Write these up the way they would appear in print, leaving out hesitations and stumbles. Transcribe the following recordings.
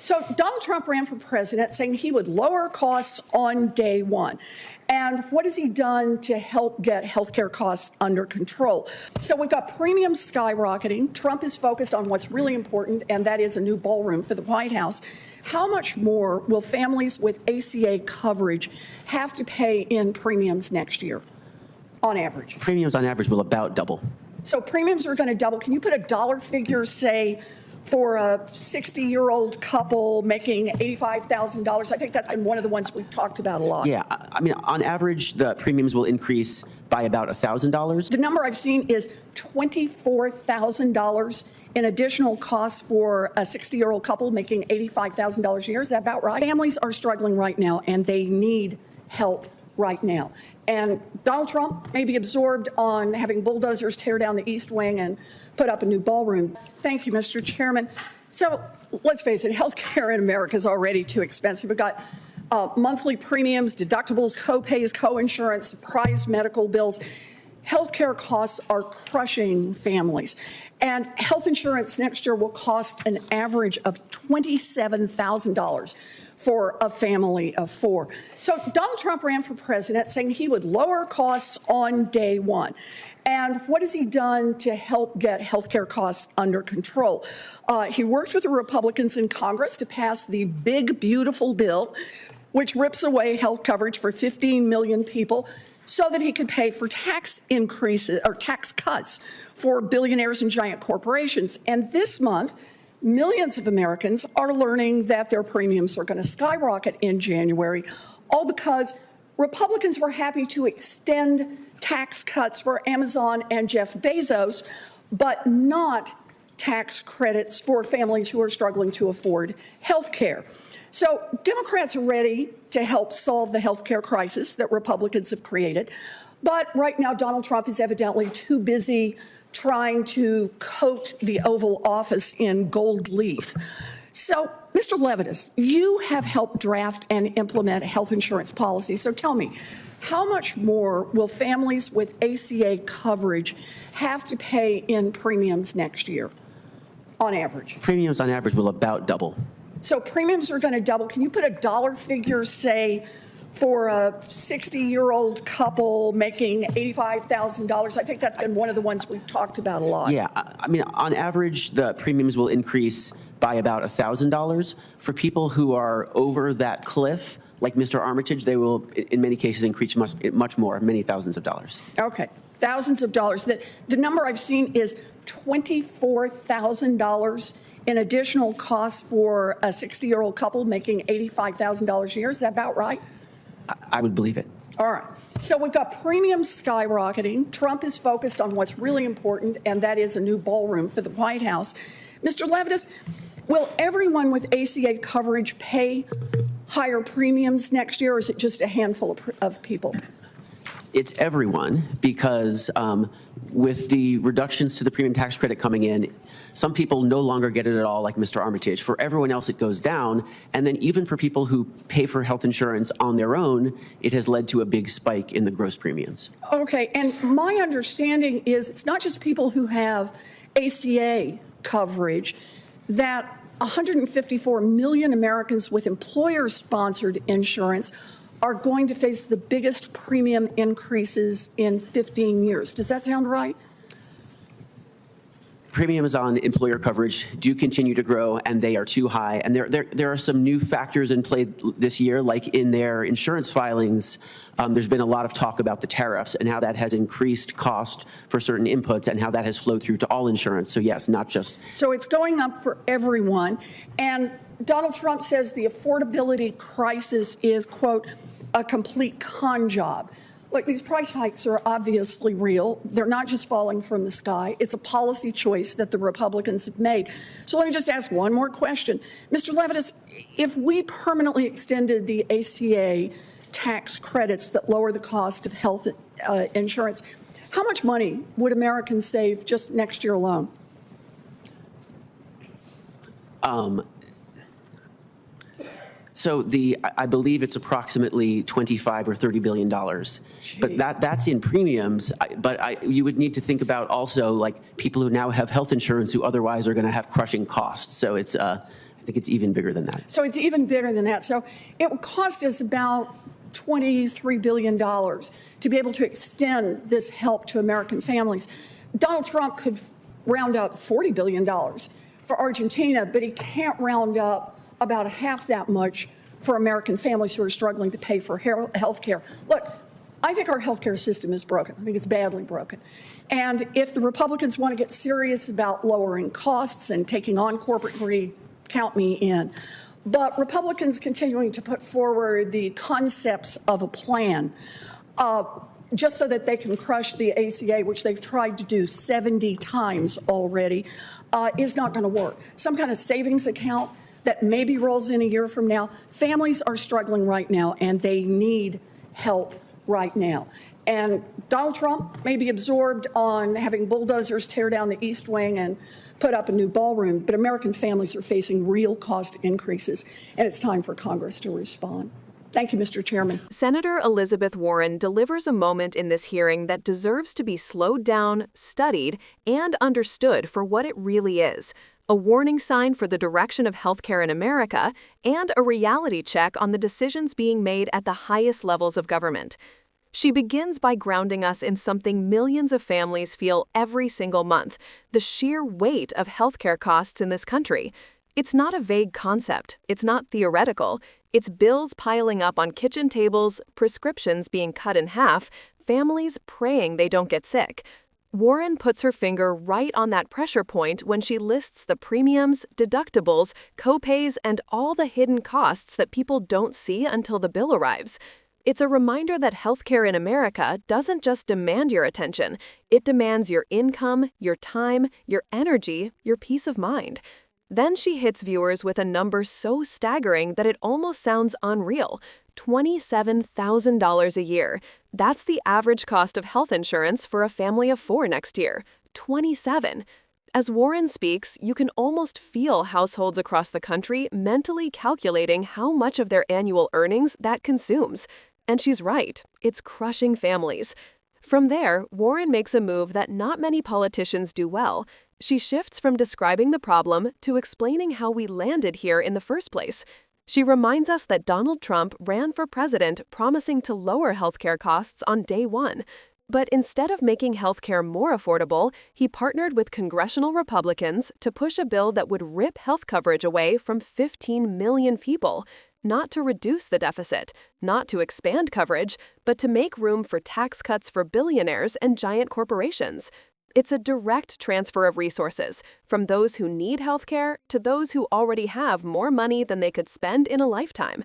So Donald Trump ran for president saying he would lower costs on day one. And what has he done to help get healthcare costs under control? So we've got premiums skyrocketing. Trump is focused on what's really important, and that is a new ballroom for the White House. How much more will families with ACA coverage have to pay in premiums next year, on average? Premiums on average will about double. So premiums are going to double. Can you put a dollar figure, say, for a 60-year-old couple making $85,000? I think that's been one of the ones we've talked about a lot. Yeah, I mean, on average, the premiums will increase by about $1,000. The number I've seen is $24,000 in additional costs for a 60-year-old couple making $85,000 a year. Is that about right? Families are struggling right now, and they need help right now. And Donald Trump may be absorbed on having bulldozers tear down the East Wing and put up a new ballroom. Thank you, Mr. Chairman. So let's face it, healthcare in America is already too expensive. We've got monthly premiums, deductibles, co-pays, co-insurance, surprise medical bills. Healthcare costs are crushing families. And health insurance next year will cost an average of $27,000 for a family of four. So Donald Trump ran for president saying he would lower costs on day one. And what has he done to help get healthcare costs under control? He worked with the Republicans in Congress to pass the big, beautiful bill, which rips away health coverage for 15 million people so that he could pay for tax increases or tax cuts for billionaires and giant corporations. And this month, millions of Americans are learning that their premiums are going to skyrocket in January, all because Republicans were happy to extend tax cuts for Amazon and Jeff Bezos, but not tax credits for families who are struggling to afford health care. So Democrats are ready to help solve the health care crisis that Republicans have created. But right now, Donald Trump is evidently too busy trying to coat the Oval Office in gold leaf. So, Mr. Levitas, you have helped draft and implement health insurance policy. So tell me, how much more will families with ACA coverage have to pay in premiums next year, on average? Premiums on average will about double. So premiums are going to double. Can you put a dollar figure, say, for a 60-year-old couple making $85,000? I think that's been one of the ones we've talked about a lot. Yeah, I mean, on average, the premiums will increase by about $1,000. For people who are over that cliff, like Mr. Armitage, they will, in many cases, increase much more, many thousands of dollars. Okay, thousands of dollars. The number I've seen is $24,000 in additional costs for a 60-year-old couple making $85,000 a year. Is that about right? I would believe it. All right. So we've got premiums skyrocketing. Trump is focused on what's really important, and that is a new ballroom for the White House. Mr. Levitas, will everyone with ACA coverage pay higher premiums next year, or is it just a handful of people? It's everyone, because with the reductions to the premium tax credit coming in, some people no longer get it at all, like Mr. Armitage. For everyone else, it goes down. And then even for people who pay for health insurance on their own, it has led to a big spike in the gross premiums. Okay, and my understanding is it's not just people who have ACA coverage, that 154 million Americans with employer-sponsored insurance are going to face the biggest premium increases in 15 years. Does that sound right? Premiums on employer coverage do continue to grow, and they are too high. And there are some new factors in play this year, like in their insurance filings. There's been a lot of talk about the tariffs and how that has increased cost for certain inputs and how that has flowed through to all insurance. So yes, not just. So it's going up for everyone. And Donald Trump says the affordability crisis is, quote, a complete con job. Look, these price hikes are obviously real. They're not just falling from the sky. It's a policy choice that the Republicans have made. So let me just ask one more question. Mr. Levitas, if we permanently extended the ACA tax credits that lower the cost of health insurance, how much money would Americans save just next year alone? So I believe it's approximately $25 or $30 billion. Jeez. But that's in premiums. But you would need to think about also like people who now have health insurance who otherwise are going to have crushing costs. So it's think it's even bigger than that. So it's even bigger than that. So it would cost us about $23 billion to be able to extend this help to American families. Donald Trump could round up $40 billion for Argentina, but he can't round up about half that much for American families who are struggling to pay for health care. Look, I think our health care system is broken. I think it's badly broken. And if the Republicans want to get serious about lowering costs and taking on corporate greed, count me in. But Republicans continuing to put forward the concepts of a plan just so that they can crush the ACA, which they've tried to do 70 times already, is not going to work. Some kind of savings account that maybe rolls in a year from now. Families are struggling right now, and they need help right now. And Donald Trump may be absorbed on having bulldozers tear down the East Wing and put up a new ballroom, but American families are facing real cost increases, and it's time for Congress to respond. Thank you, Mr. Chairman. Senator Elizabeth Warren delivers a moment in this hearing that deserves to be slowed down, studied, and understood for what it really is: a warning sign for the direction of healthcare in America and a reality check on the decisions being made at the highest levels of government. She begins by grounding us in something millions of families feel every single month: the sheer weight of healthcare costs in this country. It's not a vague concept. It's not theoretical. It's bills piling up on kitchen tables, prescriptions being cut in half, families praying they don't get sick. Warren puts her finger right on that pressure point when she lists the premiums, deductibles, copays, and all the hidden costs that people don't see until the bill arrives. It's a reminder that healthcare in America doesn't just demand your attention. It demands your income, your time, your energy, your peace of mind. Then she hits viewers with a number so staggering that it almost sounds unreal: $27,000 a year. That's the average cost of health insurance for a family of 4 next year. 27. As Warren speaks, you can almost feel households across the country mentally calculating how much of their annual earnings that consumes. And she's right, it's crushing families. From there, Warren makes a move that not many politicians do well. She shifts from describing the problem to explaining how we landed here in the first place. She reminds us that Donald Trump ran for president promising to lower healthcare costs on day one. But instead of making healthcare more affordable, he partnered with congressional Republicans to push a bill that would rip health coverage away from 15 million people. Not to reduce the deficit, not to expand coverage, but to make room for tax cuts for billionaires and giant corporations. It's a direct transfer of resources from those who need healthcare to those who already have more money than they could spend in a lifetime.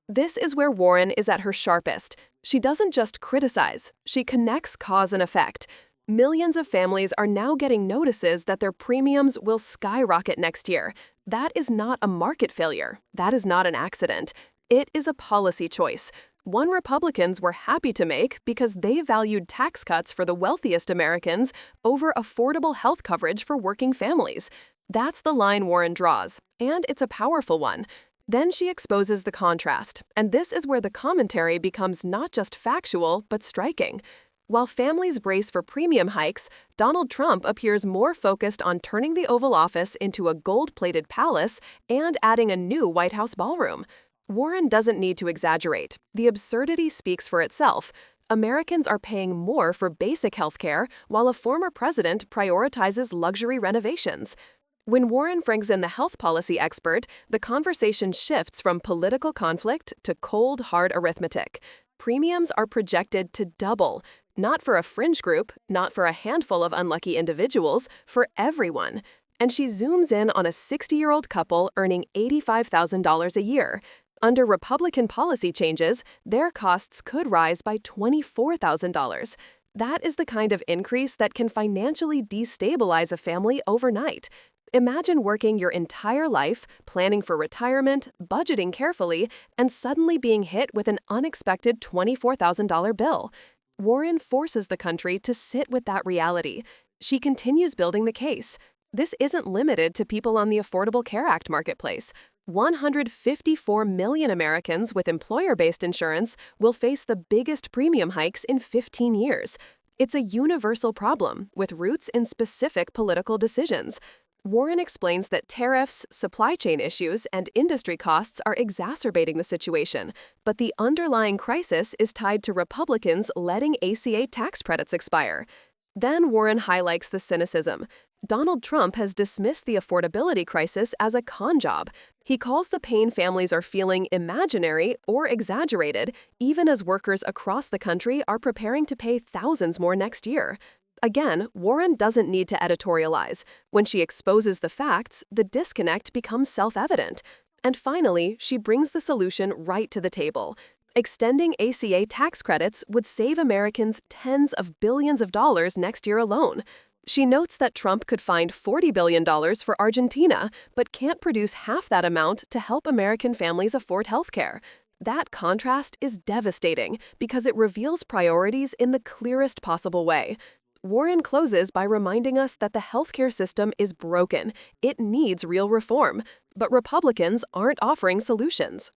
This is where Warren is at her sharpest. She doesn't just criticize, she connects cause and effect. Millions of families are now getting notices that their premiums will skyrocket next year. That is not a market failure. That is not an accident. It is a policy choice. One Republicans were happy to make because they valued tax cuts for the wealthiest Americans over affordable health coverage for working families. That's the line Warren draws, and it's a powerful one. Then she exposes the contrast, and this is where the commentary becomes not just factual, but striking. While families brace for premium hikes, Donald Trump appears more focused on turning the Oval Office into a gold-plated palace and adding a new White House ballroom. Warren doesn't need to exaggerate. The absurdity speaks for itself. Americans are paying more for basic health care, while a former president prioritizes luxury renovations. When Warren brings in the health policy expert, the conversation shifts from political conflict to cold, hard arithmetic. Premiums are projected to double. Not for a fringe group, not for a handful of unlucky individuals, for everyone. And she zooms in on a 60-year-old couple earning $85,000 a year. Under Republican policy changes, their costs could rise by $24,000. That is the kind of increase that can financially destabilize a family overnight. Imagine working your entire life, planning for retirement, budgeting carefully, and suddenly being hit with an unexpected $24,000 bill. Warren forces the country to sit with that reality. She continues building the case. This isn't limited to people on the Affordable Care Act marketplace. 154 million Americans with employer-based insurance will face the biggest premium hikes in 15 years. It's a universal problem with roots in specific political decisions. Warren explains that tariffs, supply chain issues, and industry costs are exacerbating the situation, but the underlying crisis is tied to Republicans letting ACA tax credits expire. Then Warren highlights the cynicism. Donald Trump has dismissed the affordability crisis as a con job. He calls the pain families are feeling imaginary or exaggerated, even as workers across the country are preparing to pay thousands more next year. Again, Warren doesn't need to editorialize. When she exposes the facts, the disconnect becomes self-evident. And finally, she brings the solution right to the table. Extending ACA tax credits would save Americans tens of billions of dollars next year alone. She notes that Trump could find $40 billion for Argentina, but can't produce half that amount to help American families afford health care. That contrast is devastating because it reveals priorities in the clearest possible way. Warren closes by reminding us that the healthcare system is broken. It needs real reform. But Republicans aren't offering solutions.